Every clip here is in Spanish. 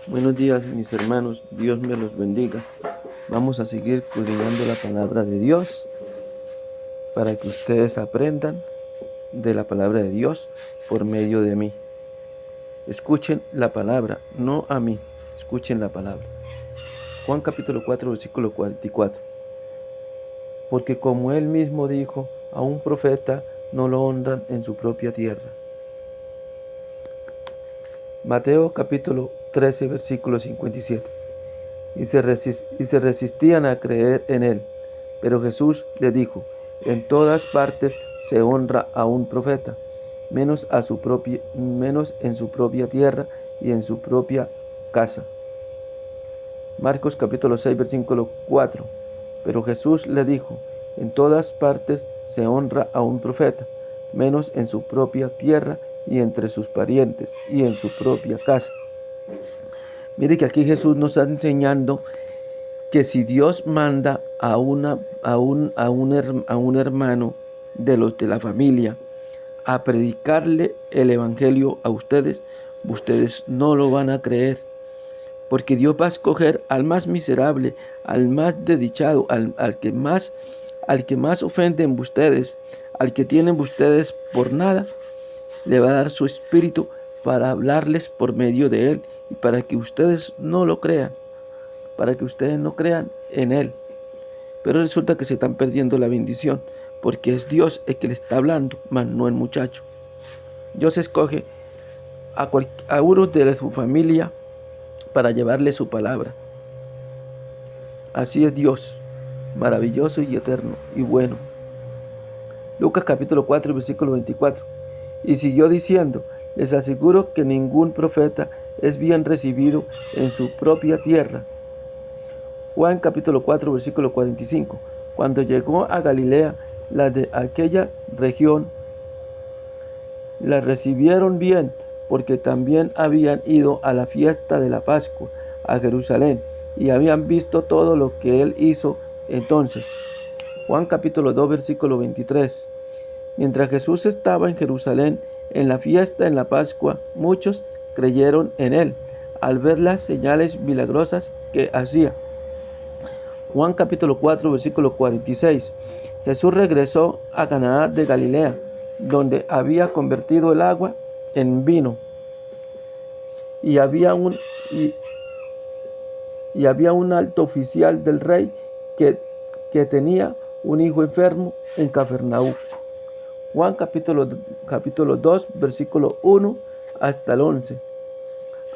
Buenos días, mis hermanos. Dios me los bendiga. Vamos a seguir escudriñando la palabra de Dios para que ustedes aprendan de la palabra de Dios por medio de mí. Escuchen la palabra, no a mí. Escuchen la palabra. Juan capítulo 4, versículo 44. Porque como él mismo dijo, a un profeta no lo honran en su propia tierra. Mateo capítulo 13, versículo 57. Y se resistían a creer en él. Pero Jesús le dijo, en todas partes se honra a un profeta, menos en su propia tierra y en su propia casa. Marcos capítulo 6, versículo 4. Pero Jesús le dijo, en todas partes se honra a un profeta, menos en su propia tierra y entre sus parientes y en su propia casa. Mire que aquí Jesús nos está enseñando que si Dios manda a un hermano de los de la familia a predicarle el evangelio a ustedes no lo van a creer. Porque Dios va a escoger al más miserable, al más desdichado, al que más ofenden ustedes, al que tienen ustedes por nada, le va a dar su espíritu para hablarles por medio de él y para que ustedes no lo crean, para que ustedes no crean en él. Pero resulta que se están perdiendo la bendición, porque es Dios el que le está hablando, más no el muchacho. Dios escoge a uno de su familia para llevarle su palabra. Así es Dios, maravilloso y eterno y bueno. Lucas capítulo 4, versículo 24. Y siguió diciendo, les aseguro que ningún profeta es bien recibido en su propia tierra. Juan capítulo 4, versículo 45. Cuando llegó a Galilea, las de aquella región la recibieron bien, porque también habían ido a la fiesta de la Pascua a Jerusalén y habían visto todo lo que él hizo entonces. Juan capítulo 2, versículo 23. Mientras Jesús estaba en Jerusalén en la fiesta en la Pascua, muchos creyeron en él al ver las señales milagrosas que hacía. Juan capítulo 4, versículo 46. Jesús regresó a Caná de Galilea, donde había convertido el agua en vino. Y había un alto oficial del rey que tenía un hijo enfermo en Cafarnaúm. Juan capítulo 2, versículo 1 hasta el 11.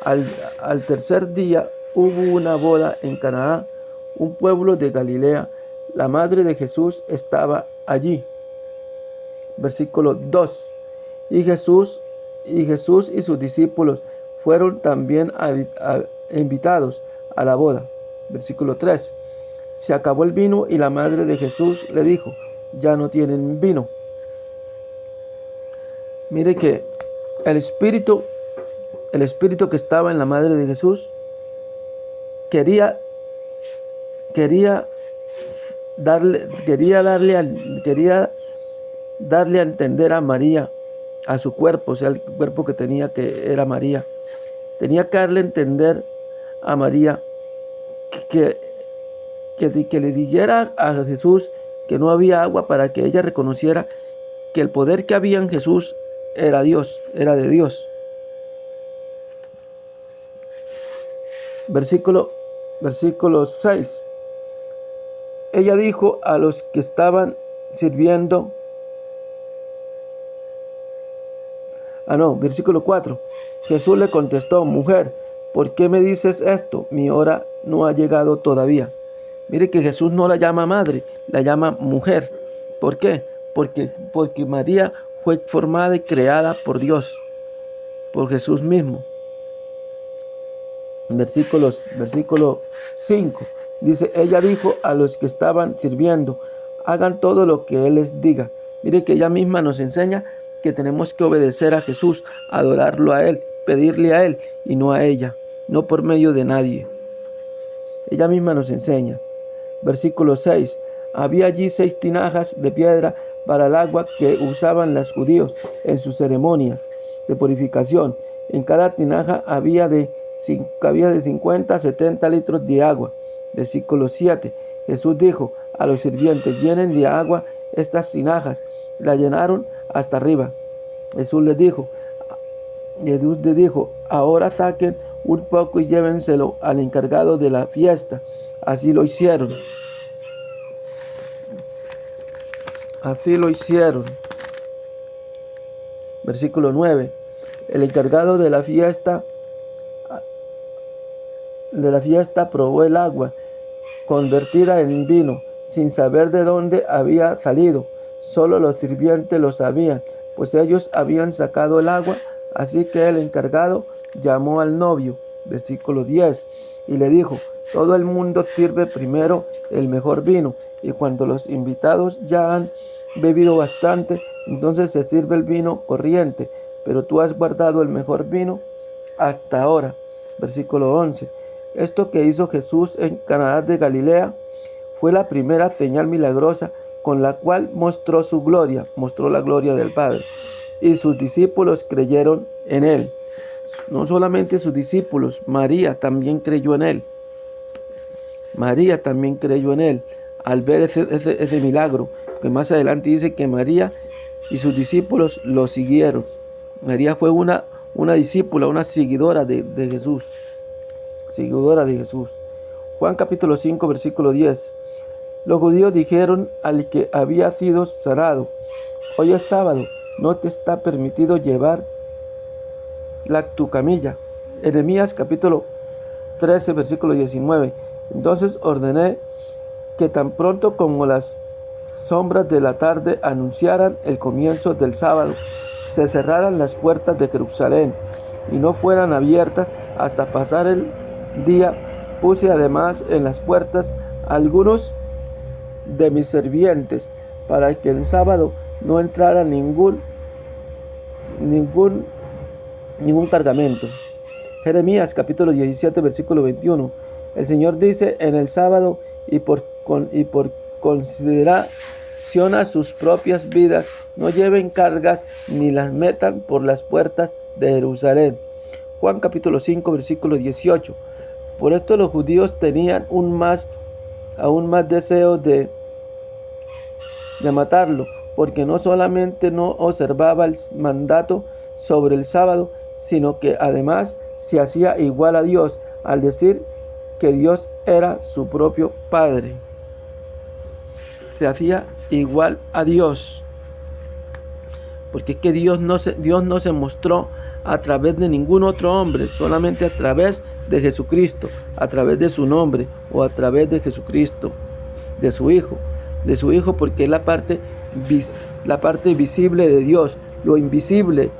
Al tercer día hubo una boda en Caná, un pueblo de Galilea. La madre de Jesús estaba allí. Versículo 2. Y Jesús y sus discípulos fueron también invitados a la boda. Versículo 3. Se acabó el vino y la madre de Jesús le dijo, ya no tienen vino. Mire que el espíritu que estaba en la madre de Jesús quería darle a entender a María, a su cuerpo, o sea, el cuerpo que tenía, que era María. Tenía que darle a entender a María que le dijera a Jesús que no había agua, para que ella reconociera que el poder que había en Jesús era Dios, era de Dios. Versículo 6. Ella dijo a los que estaban sirviendo, versículo 4. Jesús le contestó, mujer, ¿por qué me dices esto? Mi hora no ha llegado todavía. Mire que Jesús no la llama madre, la llama mujer. ¿Por qué? Porque María fue formada y creada por Dios, por Jesús mismo. Versículo 5. Dice, ella dijo a los que estaban sirviendo, hagan todo lo que Él les diga. Mire que ella misma nos enseña que tenemos que obedecer a Jesús, adorarlo a Él, pedirle a Él y no a ella, no por medio de nadie. Ella misma nos enseña. Versículo 6. Había allí 6 tinajas de piedra para el agua que usaban los judíos en sus ceremonias de purificación. En cada tinaja había de cabía de 50 a 70 litros de agua. Versículo 7. Jesús dijo a los sirvientes: llenen de agua estas tinajas. La llenaron hasta arriba. Jesús les dijo, ahora saquen un poco y llévenselo al encargado de la fiesta. Así lo hicieron. Versículo 9. El encargado de la fiesta probó el agua convertida en vino, sin saber de dónde había salido. Solo los sirvientes lo sabían, pues ellos habían sacado el agua. Así que el encargado llamó al novio, versículo 10, y le dijo: todo el mundo sirve primero el mejor vino, y cuando los invitados ya han bebido bastante, entonces se sirve el vino corriente, pero tú has guardado el mejor vino hasta ahora. Versículo 11. Esto que hizo Jesús en Caná de Galilea fue la primera señal milagrosa con la cual mostró la gloria del Padre. Y sus discípulos creyeron en él. No solamente sus discípulos, María también creyó en él. Al ver ese milagro, que más adelante dice que María y sus discípulos lo siguieron. María fue una discípula, una seguidora de Jesús. Juan capítulo 5, versículo 10. Los judíos dijeron al que había sido sanado: hoy es sábado, no te está permitido llevar tu camilla. Jeremías capítulo 13, versículo 19. Entonces ordené que tan pronto como las sombras de la tarde anunciaran el comienzo del sábado, se cerraran las puertas de Jerusalén y no fueran abiertas hasta pasar el día. Puse además en las puertas algunos de mis sirvientes, para que el sábado no entrara ningún cargamento. Jeremías capítulo 17, versículo 21. El Señor dice: en el sábado y por consideración a sus propias vidas, no lleven cargas ni las metan por las puertas de Jerusalén. Juan capítulo 5, versículo 18. Por esto los judíos tenían aún más deseo de matarlo, porque no solamente no observaba el mandato sobre el sábado, sino que además se hacía igual a Dios al decir que Dios era su propio Padre. Se hacía igual a Dios, porque es que Dios no se mostró a través de ningún otro hombre, solamente a través de Jesucristo, a través de su nombre o a través de Jesucristo, de su Hijo, porque es la parte visible de Dios. Lo invisible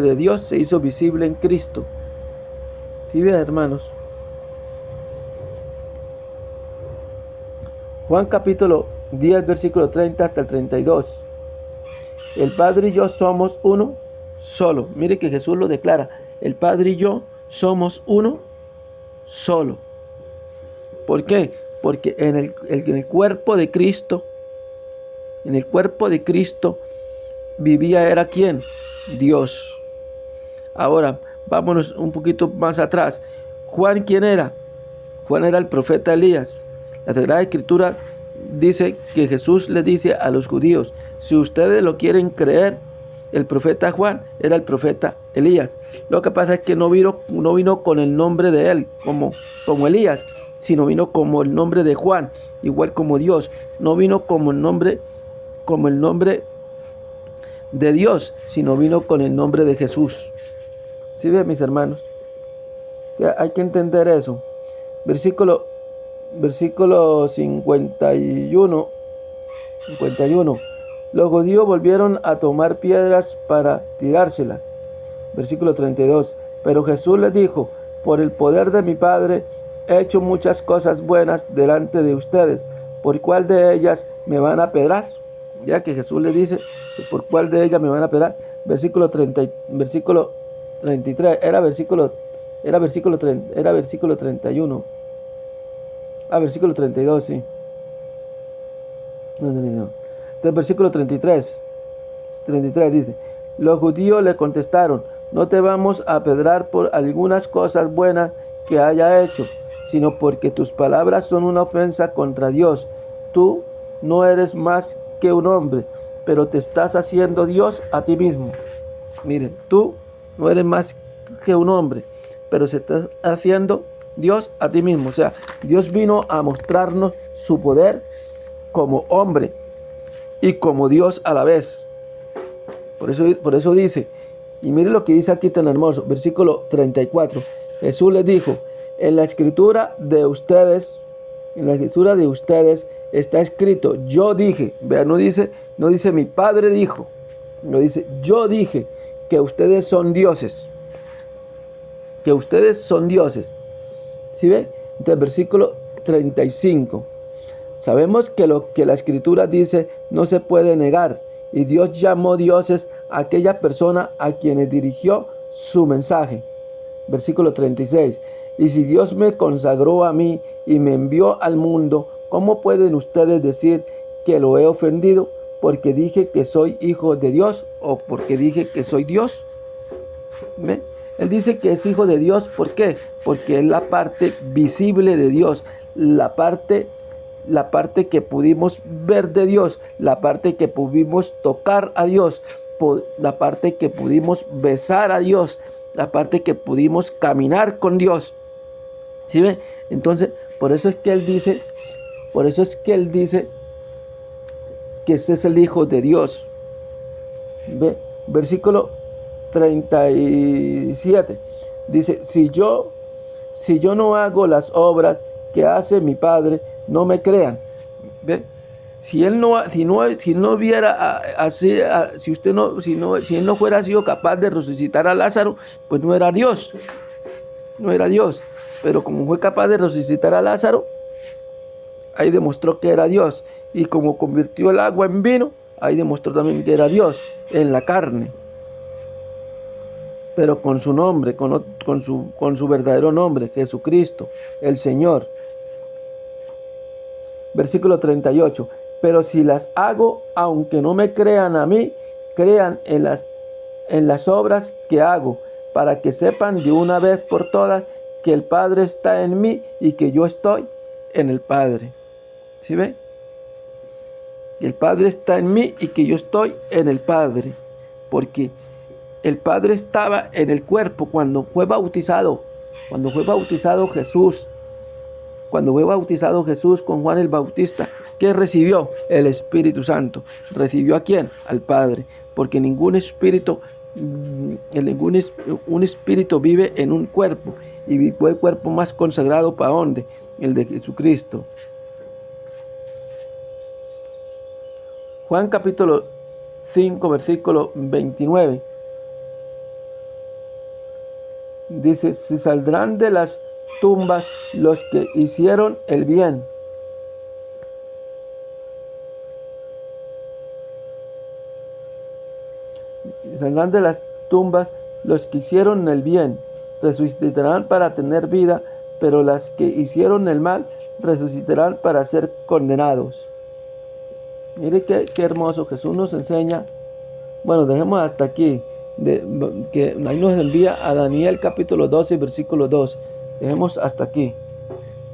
de Dios se hizo visible en Cristo. ¿Sí ven, hermanos? Juan capítulo 10, versículo 30 hasta el 32. El Padre y yo somos uno solo. Mire que Jesús lo declara: el Padre y yo somos uno solo. ¿Por qué? Porque en el cuerpo de Cristo, vivía, ¿era quién? Dios. Ahora, vámonos un poquito más atrás. Juan, ¿quién era? Juan era el profeta Elías. La Sagrada Escritura dice que Jesús le dice a los judíos: si ustedes lo quieren creer, el profeta Juan era el profeta Elías. Lo que pasa es que no vino con el nombre de él como Elías, sino vino como el nombre de Juan, igual como Dios. No vino como el nombre de Dios, sino vino con el nombre de Jesús. ¿Sí ven, mis hermanos? Hay que entender eso. Versículo 51. Los judíos volvieron a tomar piedras para tirárselas. Versículo 32. Pero Jesús les dijo: por el poder de mi Padre he hecho muchas cosas buenas delante de ustedes. ¿Por cuál de ellas me van a apedrear? Ya que Jesús le dice: ¿por cuál de ellas me van a apedrear? Versículo 33. Era versículo 31. Versículo 32, sí. No. Entonces, versículo 33 dice: los judíos le contestaron: no te vamos a apedrear por algunas cosas buenas que haya hecho, sino porque tus palabras son una ofensa contra Dios. Tú no eres más que un hombre, pero te estás haciendo Dios a ti mismo. Miren, tú no eres más que un hombre, pero se está haciendo Dios a ti mismo. O sea, Dios vino a mostrarnos su poder como hombre y como Dios a la vez. Por eso dice, y mire lo que dice aquí tan hermoso, versículo 34. Jesús les dijo, en la escritura de ustedes está escrito, yo dije, vean, no dice mi padre dijo, no dice, yo dije que ustedes son dioses, que ustedes son dioses. ¿Sí ve? Entonces, versículo 35. Sabemos que lo que la escritura dice no se puede negar, y Dios llamó dioses a aquella persona a quienes dirigió su mensaje. Versículo 36. Y si Dios me consagró a mí y me envió al mundo, ¿cómo pueden ustedes decir que lo he ofendido porque dije que soy hijo de Dios o porque dije que soy Dios? ¿Ve? Él dice que es hijo de Dios, ¿por qué? Porque es la parte visible de Dios, la parte que pudimos ver de Dios, la parte que pudimos tocar a Dios, la parte que pudimos besar a Dios, la parte que pudimos caminar con Dios. ¿Sí ve? Entonces, por eso es que él dice que ese es el Hijo de Dios. ¿Ve? Versículo 37. Dice, si yo no hago las obras que hace mi Padre, no me crean. ¿Ve? Si él no hubiera así, si él no fuera sido capaz de resucitar a Lázaro, pues no era Dios. No era Dios. Pero como fue capaz de resucitar a Lázaro, ahí demostró que era Dios. Y como convirtió el agua en vino, ahí demostró también que era Dios en la carne. Pero con su nombre, con su verdadero nombre, Jesucristo, el Señor. Versículo 38. Pero si las hago, aunque no me crean a mí, crean en las obras que hago, para que sepan de una vez por todas que el Padre está en mí y que yo estoy en el Padre. ¿Sí ve? Que el Padre está en mí y que yo estoy en el Padre. Porque el Padre estaba en el cuerpo cuando fue bautizado. Cuando fue bautizado Jesús. Cuando fue bautizado Jesús con Juan el Bautista, ¿qué recibió? El Espíritu Santo. ¿Recibió a quién? Al Padre. Porque un espíritu vive en un cuerpo. Y fue el cuerpo más consagrado ¿para dónde? El de Jesucristo. Juan capítulo 5, versículo 29. Dice, si saldrán de las tumbas los que hicieron el bien. Saldrán de las tumbas los que hicieron el bien. Resucitarán para tener vida, pero las que hicieron el mal resucitarán para ser condenados. Mire qué hermoso. Jesús nos enseña. Bueno, dejemos hasta aquí. Que ahí nos envía a Daniel capítulo 12, versículo 2. Dejemos hasta aquí.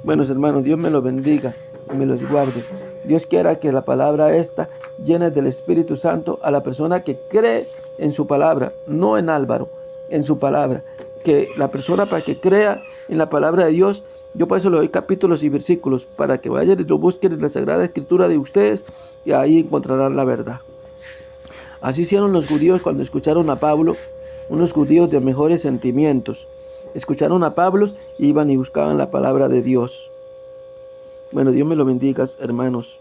Buenos hermanos, Dios me los bendiga y me los guarde. Dios quiera que la palabra esta llene del Espíritu Santo a la persona que cree en su palabra, no en Álvaro, en su palabra. Que la persona para que crea en la palabra de Dios, yo por eso le doy capítulos y versículos, para que vayan y lo busquen en la Sagrada Escritura de ustedes y ahí encontrarán la verdad. Así hicieron los judíos cuando escucharon a Pablo, unos judíos de mejores sentimientos. Escucharon a Pablo y iban y buscaban la palabra de Dios. Bueno, Dios me lo bendiga, hermanos,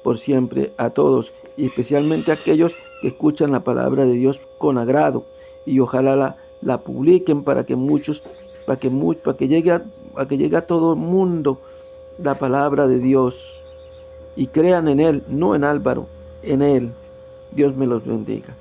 por siempre a todos, y especialmente a aquellos que escuchan la palabra de Dios con agrado, y ojalá la publiquen para que llegue a todo el mundo la palabra de Dios, y crean en Él, no en Álvaro, en Él. Dios me los bendiga.